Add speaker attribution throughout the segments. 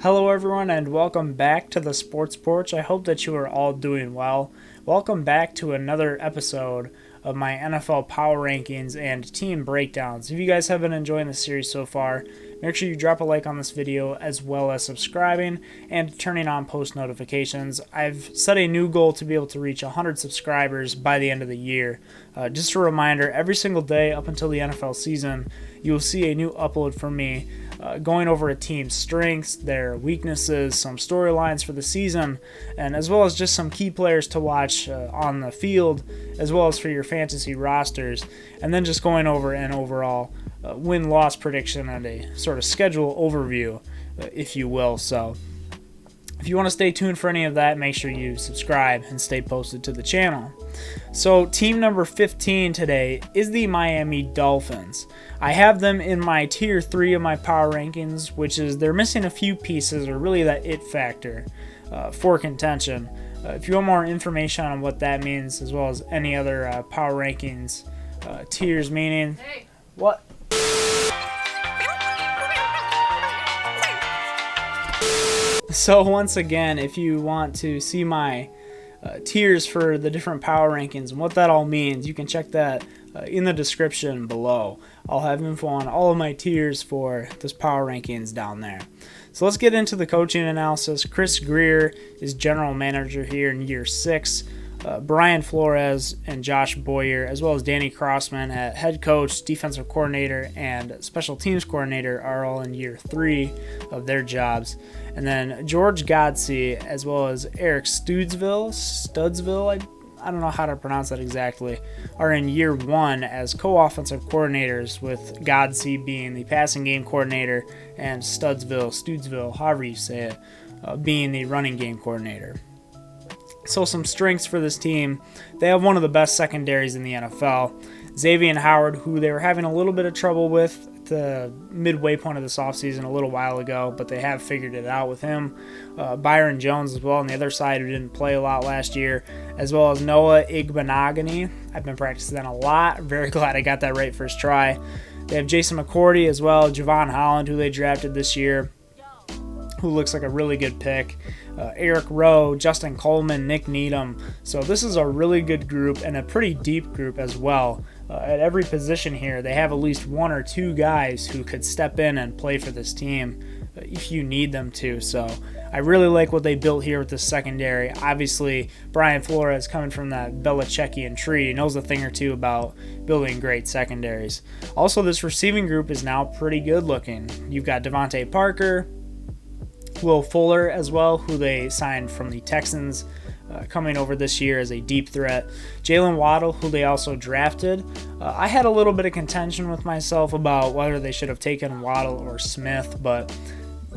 Speaker 1: Hello everyone and welcome back to the Sports Porch. I hope that you are all doing well. Welcome back to another episode of my NFL Power Rankings and Team Breakdowns. If you guys have been enjoying the series so far, make sure you drop a like on this video as well as subscribing and turning on post notifications. I've set a new goal to be able to reach 100 subscribers by the end of the year. Just a reminder, every single day up until the NFL season, you will see a new upload from me going over a team's strengths, their weaknesses, some storylines for the season, and as well as just some key players to watch on the field, as well as for your fantasy rosters, and then just going over an overall win-loss prediction and a sort of schedule overview, if you will. So if you want to stay tuned for any of that, make sure you subscribe and stay posted to the channel. So team number 15 today is the Miami Dolphins. I have them in my tier 3 of my power rankings, which is they're missing a few pieces, or really that it factor for contention. If you want more information on what that means, as well as any other power rankings tiers meaning, what? So once again, if you want to see my tiers for the different power rankings and what that all means, you can check that in the description below. I'll have info on all of my tiers for this power rankings down there. So let's get into the coaching analysis. Chris Grier is general manager here in year 6. Brian Flores and Josh Boyer, as well as Danny Crossman at head coach, defensive coordinator, and special teams coordinator are all in year 3 of their jobs. And then George Godsey, as well as Eric Studsville, I don't know how to pronounce that exactly, are in year 1 as co-offensive coordinators, with Godsey being the passing game coordinator and Studsville, however you say it, being the running game coordinator. So some strengths for this team: they have one of the best secondaries in the NFL. Xavier Howard, who they were having a little bit of trouble with at the midway point of this offseason a little while ago, but they have figured it out with him. Byron Jones as well on the other side, who didn't play a lot last year, as well as Noah Igbenogany. I've been practicing that a lot. Very glad I got that right first try. They have Jason McCourty as well, Javon Holland, who they drafted this year, who looks like a really good pick. Eric Rowe, Justin Coleman, Nick Needham. So this is a really good group and a pretty deep group as well. At every position here, they have at least 1 or 2 guys who could step in and play for this team if you need them to. So I really like what they built here with the secondary. Obviously, Brian Flores, coming from that Belichickian tree, knows a thing or two about building great secondaries. Also, this receiving group is now pretty good looking. You've got Devontae Parker, Will Fuller as well, who they signed from the Texans, coming over this year as a deep threat. Jalen Waddle, who they also drafted. I had a little bit of contention with myself about whether they should have taken Waddle or Smith, but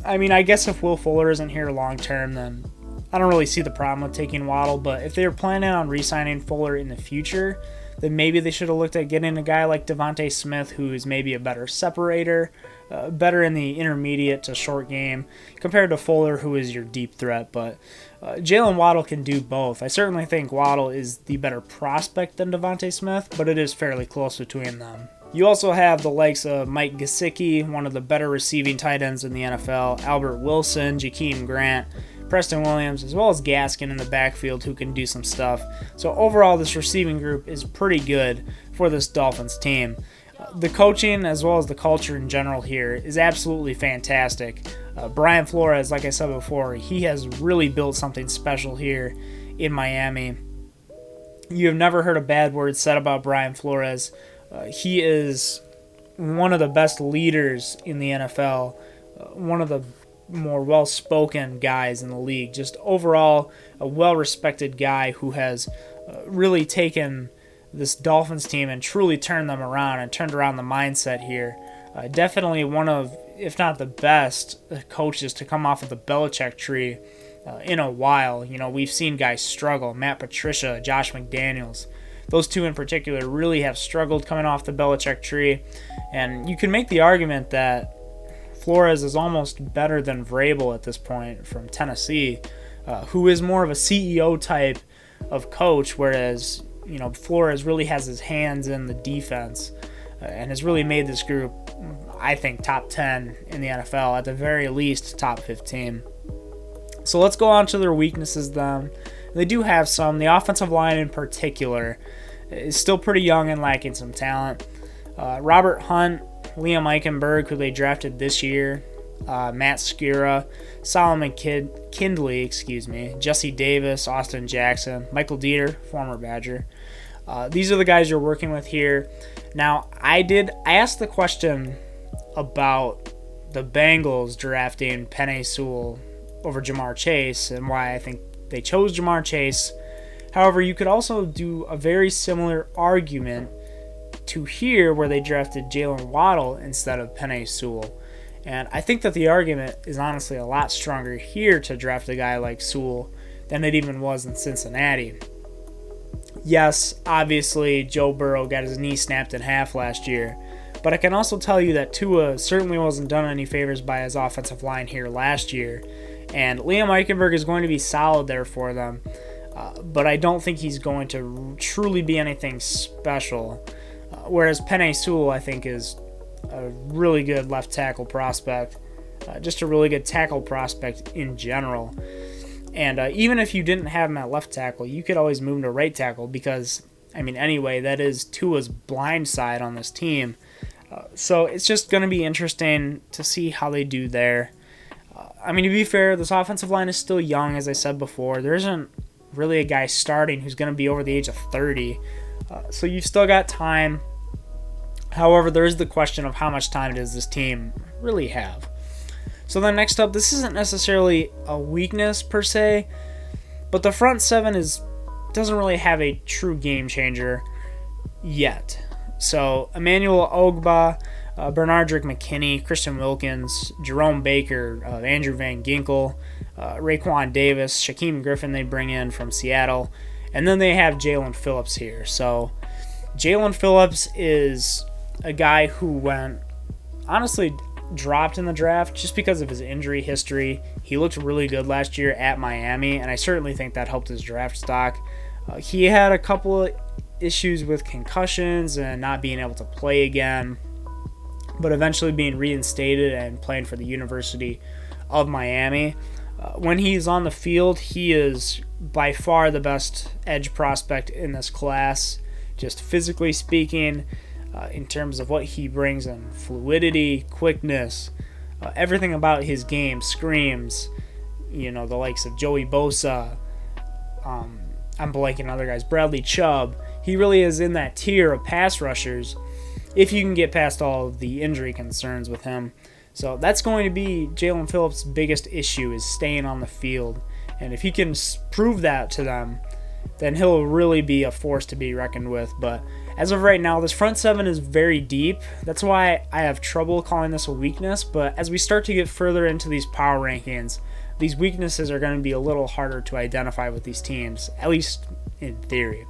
Speaker 1: I mean, I guess if Will Fuller isn't here long term, then I don't really see the problem with taking Waddle. But if they were planning on re-signing Fuller in the future, then maybe they should have looked at getting a guy like Devontae Smith, who is maybe a better separator, better in the intermediate to short game, compared to Fuller, who is your deep threat. But Jalen Waddle can do both. I certainly think Waddle is the better prospect than Devontae Smith, but it is fairly close between them. You also have the likes of Mike Gesicki, one of the better receiving tight ends in the NFL, Albert Wilson, Jakeem Grant, Preston Williams, as well as Gaskin in the backfield, who can do some stuff. So overall, this receiving group is pretty good for this Dolphins team. The coaching, as well as the culture in general here, is absolutely fantastic. Brian Flores, like I said before, he has really built something special here in Miami. You have never heard a bad word said about Brian Flores. He is one of the best leaders in the NFL, one of the more well-spoken guys in the league. Just overall, a well-respected guy who has really taken this Dolphins team and truly turned them around and turned around the mindset here. Definitely one of, if not the best, coaches to come off of the Belichick tree in a while. You know, we've seen guys struggle. Matt Patricia, Josh McDaniels. Those two in particular really have struggled coming off the Belichick tree. And you can make the argument that Flores is almost better than Vrabel at this point from Tennessee, who is more of a CEO type of coach, whereas, you know, Flores really has his hands in the defense and has really made this group I think, top 10 in the NFL, at the very least top 15. So let's go on to their weaknesses then. They do have some. The offensive line in particular is still pretty young and lacking some talent. Robert Hunt, Liam Eichenberg, who they drafted this year, Matt Skura, Solomon Kindley, Jesse Davis, Austin Jackson, Michael Dieter, former Badger. These are the guys you're working with here. Now, I asked the question about the Bengals drafting Penei Sewell over Jamar Chase and why I think they chose Jamar Chase. However, you could also do a very similar argument to here where they drafted Jalen Waddle instead of Penei Sewell. And I think that the argument is honestly a lot stronger here to draft a guy like Sewell than it even was in Cincinnati. Yes, obviously Joe Burrow got his knee snapped in half last year, but I can also tell you that Tua certainly wasn't done any favors by his offensive line here last year, and Liam Eichenberg is going to be solid there for them, but I don't think he's going to truly be anything special, whereas Penei Sewell I think is a really good left tackle prospect, just a really good tackle prospect in general. And even if you didn't have him at left tackle, you could always move him to right tackle because, anyway, that is Tua's blind side on this team. So it's just going to be interesting to see how they do there. To be fair, this offensive line is still young, as I said before. There isn't really a guy starting who's going to be over the age of 30. So you've still got time. However, there is the question of how much time does this team really have. So then next up, this isn't necessarily a weakness per se, but the front seven doesn't really have a true game changer yet. So Emmanuel Ogbah, Bernardrick McKinney, Christian Wilkins, Jerome Baker, Andrew Van Ginkel, Raekwon Davis, Shaquem Griffin they bring in from Seattle, and then they have Jalen Phillips here. So Jalen Phillips is a guy who went, honestly, dropped in the draft just because of his injury history. He looked really good last year at Miami, and I certainly think that helped his draft stock. He had a couple of issues with concussions and not being able to play again, but eventually being reinstated and playing for the University of Miami. When he's on the field, he is by far the best edge prospect in this class, just physically speaking. In terms of what he brings in fluidity, quickness, everything about his game screams, the likes of Joey Bosa, I'm blanking on other guys, Bradley Chubb. He really is in that tier of pass rushers if you can get past all of the injury concerns with him. So that's going to be Jalen Phillips' biggest issue, is staying on the field. And if he can prove that to them, then he'll really be a force to be reckoned with. But as of right now, this front seven is very deep. That's why I have trouble calling this a weakness. But as we start to get further into these power rankings, these weaknesses are going to be a little harder to identify with these teams, at least in theory.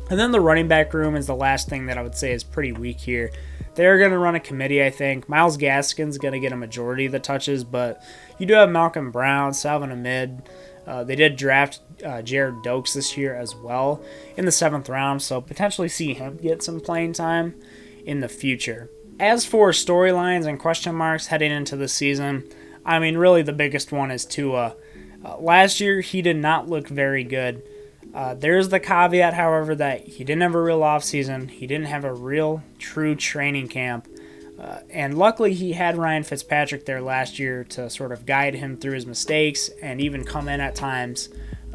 Speaker 1: And then the running back room is the last thing that I would say is pretty weak here. They're going to run a committee, I think. Myles Gaskin's going to get a majority of the touches, but you do have Malcolm Brown, Salvin Ahmed. They did draft Jared Dokes this year as well in the 7th round, so potentially see him get some playing time in the future. As for storylines and question marks heading into the season, really the biggest one is Tua. Last year, he did not look very good. There's the caveat, however, that he didn't have a real offseason. He didn't have a real, true training camp. And luckily, he had Ryan Fitzpatrick there last year to sort of guide him through his mistakes and even come in at times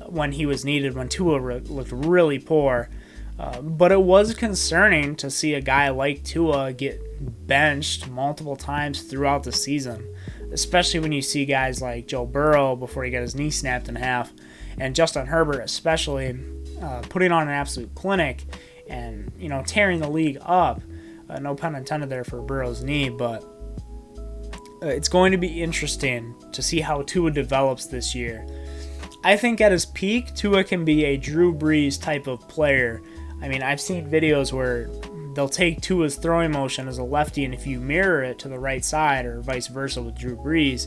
Speaker 1: when he was needed, when Tua looked really poor. But it was concerning to see a guy like Tua get benched multiple times throughout the season, especially when you see guys like Joe Burrow before he got his knee snapped in half, and Justin Herbert especially putting on an absolute clinic and tearing the league up. No pun intended there for Burrow's knee, but it's going to be interesting to see how Tua develops this year. I think at his peak, Tua can be a Drew Brees type of player. I've seen videos where they'll take Tua's throwing motion as a lefty, and if you mirror it to the right side or vice versa with Drew Brees,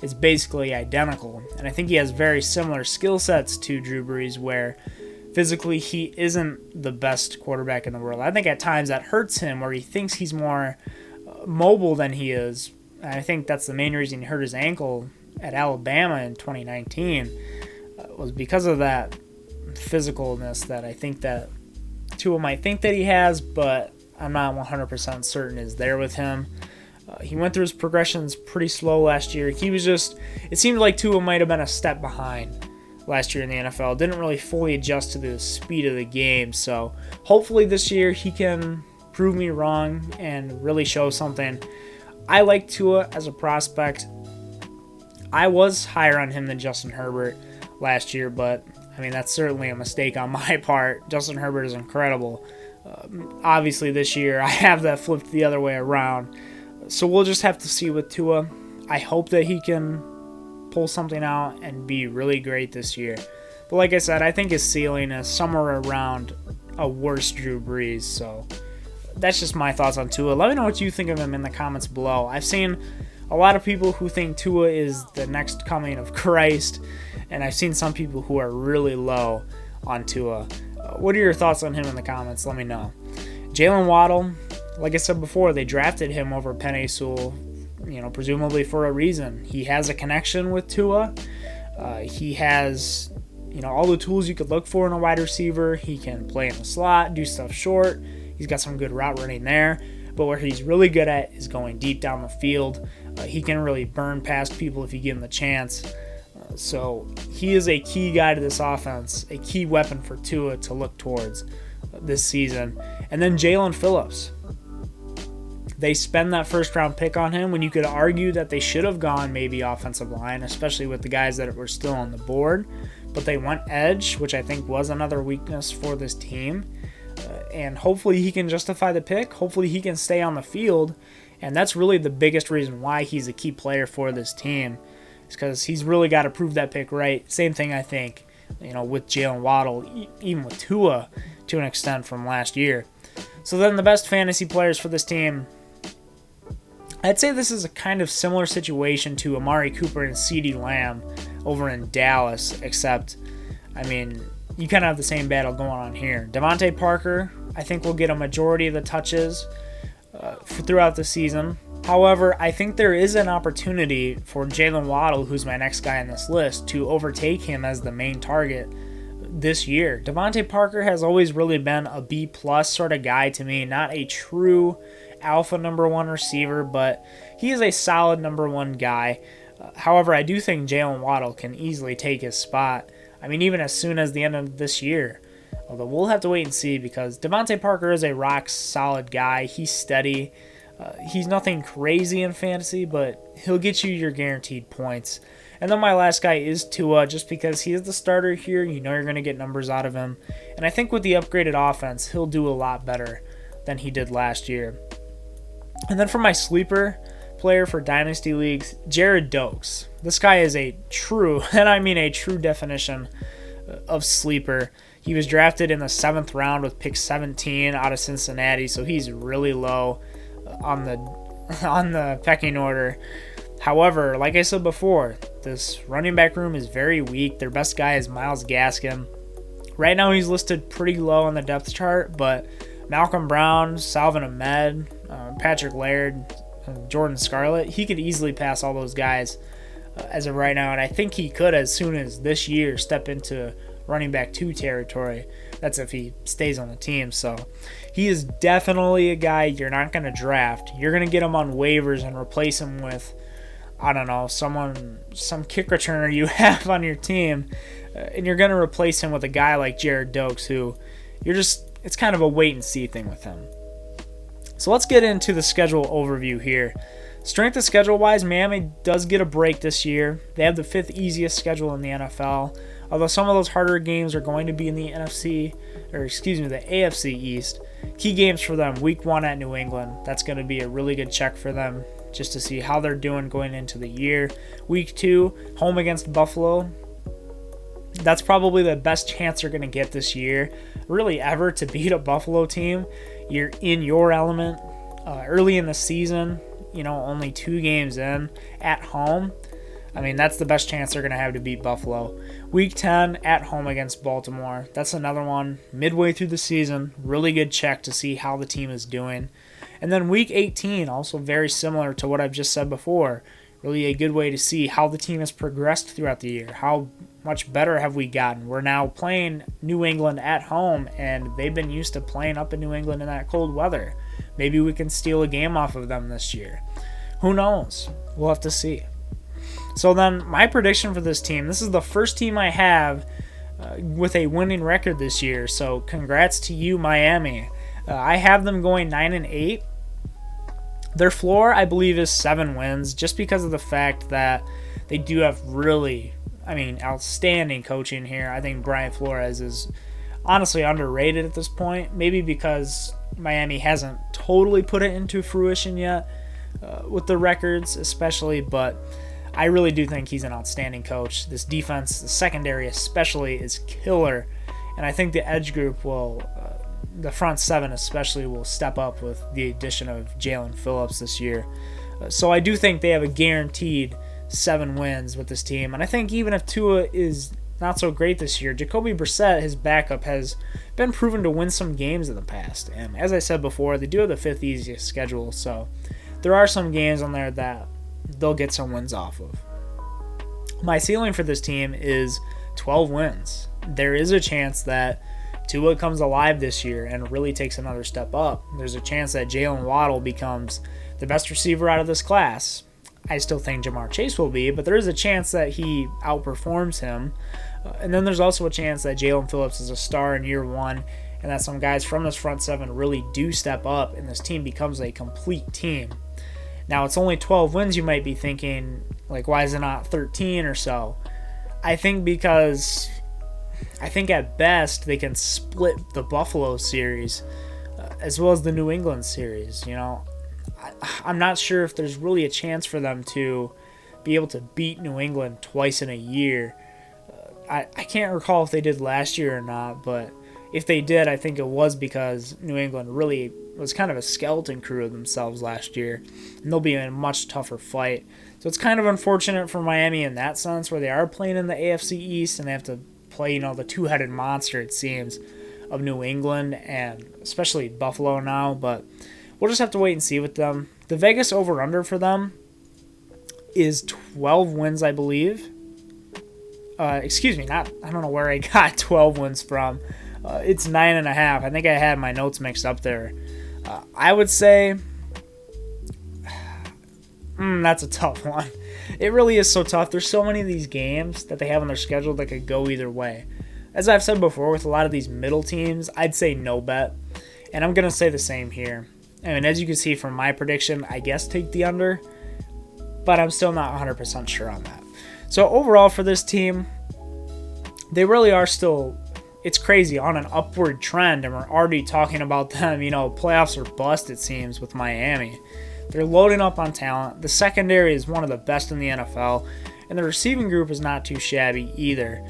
Speaker 1: it's basically identical. And I think he has very similar skill sets to Drew Brees, where physically he isn't the best quarterback in the world. I think at times that hurts him, where he thinks he's more mobile than he is. And I think that's the main reason he hurt his ankle at Alabama in 2019 was because of that physicalness that I think that Tua might think that he has, but I'm not 100% certain is there with him. He went through his progressions pretty slow last year. It seemed like Tua might have been a step behind last year in the NFL. Didn't really fully adjust to the speed of the game. So hopefully this year he can prove me wrong and really show something. I like Tua as a prospect. I was higher on him than Justin Herbert last year, but I mean, that's certainly a mistake on my part. Justin Herbert is incredible. Obviously this year I have that flipped the other way around. So we'll just have to see with Tua. I hope that he can pull something out and be really great this year. But like I said, I think his ceiling is somewhere around a worse Drew Brees. So that's just my thoughts on Tua. Let me know what you think of him in the comments below. I've seen a lot of people who think Tua is the next coming of Christ, and I've seen some people who are really low on Tua. What are your thoughts on him in the comments? Let me know. Jalen Waddle, like I said before, they drafted him over Penei Sewell, presumably for a reason. He has a connection with Tua. He has, all the tools you could look for in a wide receiver. He can play in the slot, do stuff short. He's got some good route running there. But what he's really good at is going deep down the field. He can really burn past people if you give him the chance. So he is a key guy to this offense, a key weapon for Tua to look towards this season. And then Jalen Phillips. They spend that first-round pick on him when you could argue that they should have gone maybe offensive line, especially with the guys that were still on the board. But they went edge, which I think was another weakness for this team. And hopefully he can justify the pick. Hopefully he can stay on the field. And that's really the biggest reason why he's a key player for this team. Is because he's really got to prove that pick right. Same thing, I think, with Jalen Waddle, even with Tua to an extent from last year. So then the best fantasy players for this team, I'd say this is a kind of similar situation to Amari Cooper and CeeDee Lamb over in Dallas, except, you kind of have the same battle going on here. Devontae Parker, I think, will get a majority of the touches throughout the season. However, I think there is an opportunity for Jalen Waddle, who's my next guy on this list, to overtake him as the main target this year. Devontae Parker has always really been a B+ sort of guy to me, not a true alpha number one receiver, but he is a solid number one guy. However, I do think Jalen Waddle can easily take his spot. Even as soon as the end of this year. Although we'll have to wait and see because Devontae Parker is a rock solid guy. He's steady. He's nothing crazy in fantasy, but he'll get you your guaranteed points. And then my last guy is Tua, just because he is the starter here. You're going to get numbers out of him. And I think with the upgraded offense, he'll do a lot better than he did last year. And then for my sleeper player for Dynasty Leagues, Jared Dokes. This guy is a true, and I mean a true definition of sleeper. He was drafted in the 7th round with pick 17 out of Cincinnati, so he's really low on the pecking order. However, like I said before, this running back room is very weak. Their best guy is Myles Gaskin. Right now he's listed pretty low on the depth chart, but Malcolm Brown, Salvin Ahmed, Patrick Laird, Jordan Scarlett, he could easily pass all those guys as of right now, and I think he could as soon as this year step into running back 2 territory. That's if he stays on the team. So he is definitely a guy you're not going to draft. You're going to get him on waivers and replace him with, some kick returner you have on your team, and you're going to replace him with a guy like Jared Dokes, who it's kind of a wait and see thing with him. So let's get into the schedule overview here. Strength of schedule wise, Miami does get a break this year. They have the 5th easiest schedule in the NFL. Although some of those harder games are going to be in the the AFC East. Key games for them, week 1 at New England. That's going to be a really good check for them just to see how they're doing going into the year. Week 2, home against Buffalo. That's probably the best chance they're going to get this year, really ever, to beat a Buffalo team. You're in your element early in the season, only 2 games in at home. That's the best chance they're going to have to beat Buffalo. Week 10 at home against Baltimore. That's another one midway through the season. Really good check to see how the team is doing. And then week 18, also very similar to what I've just said before, really a good way to see how the team has progressed throughout the year. How much better have we gotten? We're now playing New England at home, and they've been used to playing up in New England in that cold weather. Maybe we can steal a game off of them this year. Who knows? We'll have to see. So then my prediction for this team, this is the first team I have with a winning record this year, so congrats to you, Miami. I have them going 9-8. Their floor, I believe, is 7 wins, just because of the fact that they do have really, outstanding coaching here. I think Brian Flores is honestly underrated at this point, maybe because Miami hasn't totally put it into fruition yet with the records especially, but I really do think he's an outstanding coach. This defense, the secondary especially, is killer, and I think the edge group will, the front 7 especially, will step up with the addition of Jalen Phillips this year. So I do think they have a guaranteed 7 wins with this team, and I think even if Tua is not so great this year, Jacoby Brissett, his backup, has been proven to win some games in the past, and as I said before, they do have the 5th easiest schedule, so there are some games on there that they'll get some wins off of. My ceiling for this team is 12 wins. There is a chance that Tua comes alive this year and really takes another step up. There's a chance that Jalen Waddle becomes the best receiver out of this class. I still think Jamar Chase will be, but there is a chance that he outperforms him. And then there's also a chance that Jalen Phillips is a star in year 1, and that some guys from this front 7 really do step up, and this team becomes a complete team. Now, it's only 12 wins, you might be thinking, like, why is it not 13 or so? I think because at best they can split the Buffalo series as well as the New England series. I'm not sure if there's really a chance for them to be able to beat New England twice in a year. I can't recall if they did last year or not, but if they did, I think it was because New England really was kind of a skeleton crew of themselves last year, and they'll be in a much tougher fight. So it's kind of unfortunate for Miami in that sense, where they are playing in the AFC East and they have to play, the two-headed monster, it seems, of New England and especially Buffalo now, but we'll just have to wait and see with them. The Vegas over-under for them is 12 wins, I believe. I don't know where I got 12 wins from. It's 9.5. I think I had my notes mixed up there. I would say that's a tough one. It really is so tough. There's so many of these games that they have on their schedule that could go either way. As I've said before, with a lot of these middle teams, I'd say no bet. And I'm going to say the same here. As you can see from my prediction, I guess take the under. But I'm still not 100% sure on that. So overall for this team, they really are still, it's crazy, on an upward trend. And we're already talking about them, playoffs are bust, it seems, with Miami. They're loading up on talent. The secondary is one of the best in the NFL. And the receiving group is not too shabby either.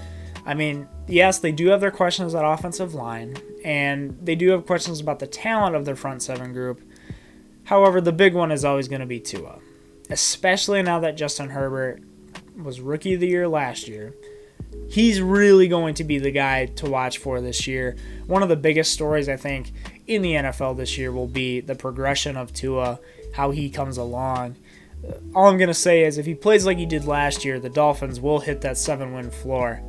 Speaker 1: Yes, they do have their questions at offensive line, and they do have questions about the talent of their front 7 group. However, the big one is always going to be Tua, especially now that Justin Herbert was Rookie of the Year last year. He's really going to be the guy to watch for this year. One of the biggest stories, I think, in the NFL this year will be the progression of Tua, how he comes along. All I'm going to say is if he plays like he did last year, the Dolphins will hit that 7-win floor.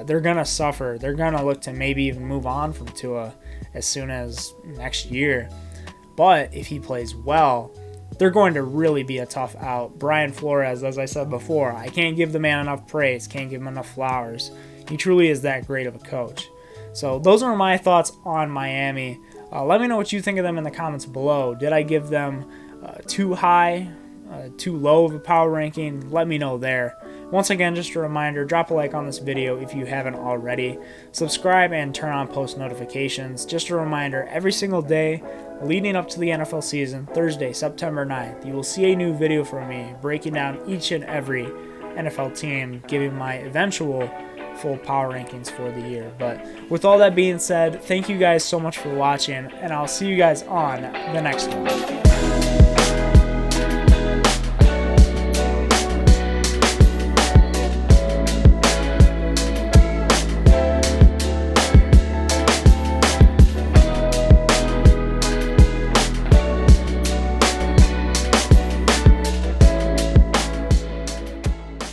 Speaker 1: They're going to suffer. They're going to look to maybe even move on from Tua as soon as next year. But if he plays well, they're going to really be a tough out. Brian Flores, as I said before, I can't give the man enough praise, can't give him enough flowers. He truly is that great of a coach. So those are my thoughts on Miami. Let me know what you think of them in the comments below. Did I give them too high, too low of a power ranking? Let me know there. Once again, just a reminder, drop a like on this video if you haven't already. Subscribe and turn on post notifications. Just a reminder, every single day leading up to the NFL season, Thursday, September 9th, you will see a new video from me breaking down each and every NFL team, giving my eventual full power rankings for the year. But with all that being said, thank you guys so much for watching, and I'll see you guys on the next one.